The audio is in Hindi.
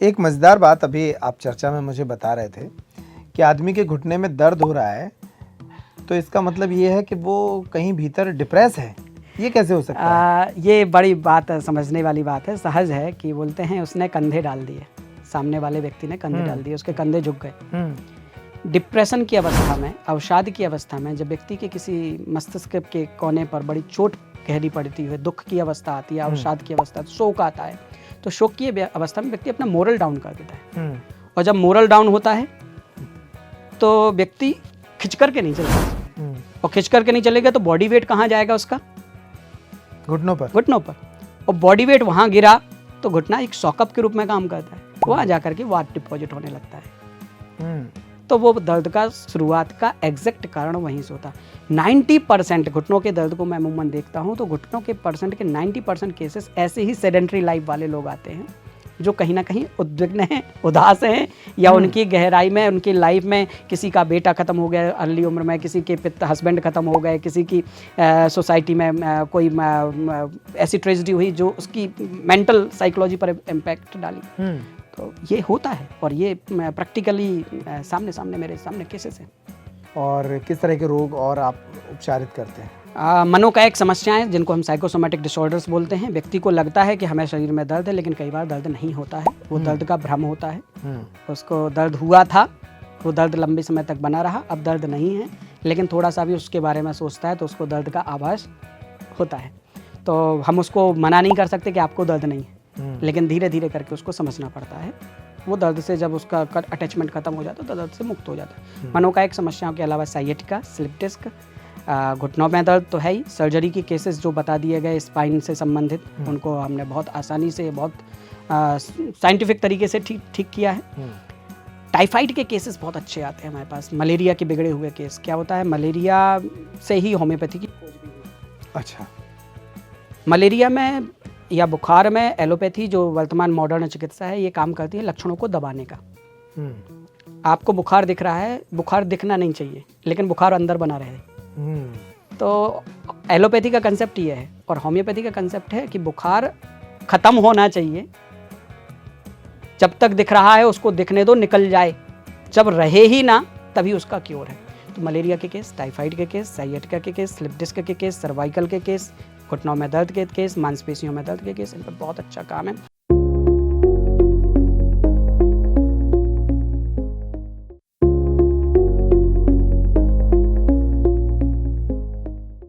एक मज़ेदार बात अभी आप चर्चा में मुझे बता रहे थे कि आदमी के घुटने में दर्द हो रहा है, तो इसका मतलब ये है कि वो कहीं भीतर डिप्रेस है। ये कैसे हो सकता है? ये बड़ी बात समझने वाली बात है। सहज है कि बोलते हैं उसने कंधे डाल दिए, सामने वाले व्यक्ति ने कंधे डाल दिए, उसके कंधे झुक गए। डिप्रेशन की अवस्था में, अवसाद की अवस्था में, जब व्यक्ति के किसी मस्तिष्क के कोने पर बड़ी चोट गहरी पड़ती है, दुख की अवस्था आती है, अवसाद की अवस्था, शोक आता है, तो शोक की अवस्था में व्यक्ति अपना मोरल डाउन कर देता है। और जब मोरल डाउन होता है तो व्यक्ति खिंच करके नहीं चलता, और खिंच करके नहीं चलेगा तो बॉडी वेट कहाँ जाएगा उसका? घुटनों पर। और बॉडी वेट वहाँ गिरा तो घुटना एक शॉकअप के रूप में काम करता है, वहाँ जाकर के वाट डिपॉजिट होने लगता है। तो वो दर्द का शुरुआत का एग्जैक्ट कारण वहीं से होता है। 90% घुटनों के दर्द को मैं अमूमन देखता हूँ तो घुटनों के परसेंट के 90% केसेस ऐसे ही सेडेंट्री लाइफ वाले लोग आते हैं जो कहीं ना कहीं उद्विग्न हैं, उदास हैं, या उनकी गहराई में, उनकी लाइफ में किसी का बेटा ख़त्म हो गया अर्ली उम्र में, किसी के हस्बैंड ख़त्म हो गए, किसी की सोसाइटी में कोई ऐसी ट्रेजेडी हुई जो उसकी मेंटल साइकोलॉजी पर इम्पैक्ट डाली। तो ये होता है और ये प्रैक्टिकली सामने मेरे सामने केसेस हैं। और किस तरह के रोग और आप उपचारित करते हैं? मनोकायिक समस्याएं जिनको हम साइकोसोमेटिक डिसऑर्डर्स बोलते हैं। व्यक्ति को लगता है कि हमें शरीर में दर्द है, लेकिन कई बार दर्द नहीं होता है, वो दर्द का भ्रम होता है। उसको दर्द हुआ था, वो दर्द लंबे समय तक बना रहा, अब दर्द नहीं है, लेकिन थोड़ा सा भी उसके बारे में सोचता है तो उसको दर्द का आभास होता है। तो हम उसको मना नहीं कर सकते कि आपको दर्द नहीं है, लेकिन धीरे धीरे करके उसको समझना पड़ता है। वो दर्द से जब उसका अटैचमेंट खत्म हो जाता है तो दर्द से मुक्त हो जाता है। मनोकायिक समस्याओं के अलावा साइएटिका, स्लिप डिस्क, घुटनों में दर्द तो है ही। सर्जरी के केसेस जो बता दिए गए स्पाइन से संबंधित, उनको हमने बहुत आसानी से, बहुत साइंटिफिक तरीके से ठीक किया है। टाइफाइड के केसेस बहुत अच्छे आते हैं हमारे पास। मलेरिया के बिगड़े हुए केस, क्या होता है, मलेरिया से ही होम्योपैथी की खोज भी हुई। अच्छा। मलेरिया में या बुखार में एलोपैथी जो वर्तमान मॉडर्न चिकित्सा है, ये काम करती है लक्षणों को दबाने का। आपको बुखार दिख रहा है, बुखार दिखना नहीं चाहिए, लेकिन बुखार अंदर बना रहे। तो एलोपैथी का कंसेप्ट ये है, और होम्योपैथी का कंसेप्ट है कि बुखार खत्म होना चाहिए, जब तक दिख रहा है उसको दिखने दो, निकल जाए, जब रहे ही ना तभी उसका क्योर है। तो मलेरिया के केस, टाइफाइड के केस, साइएटिका के केस, स्लिप डिस्क के केस, सर्वाइकल के केस, घुटनों में दर्द के केस, मांसपेशियों में दर्द के केस, इन पर बहुत अच्छा काम है।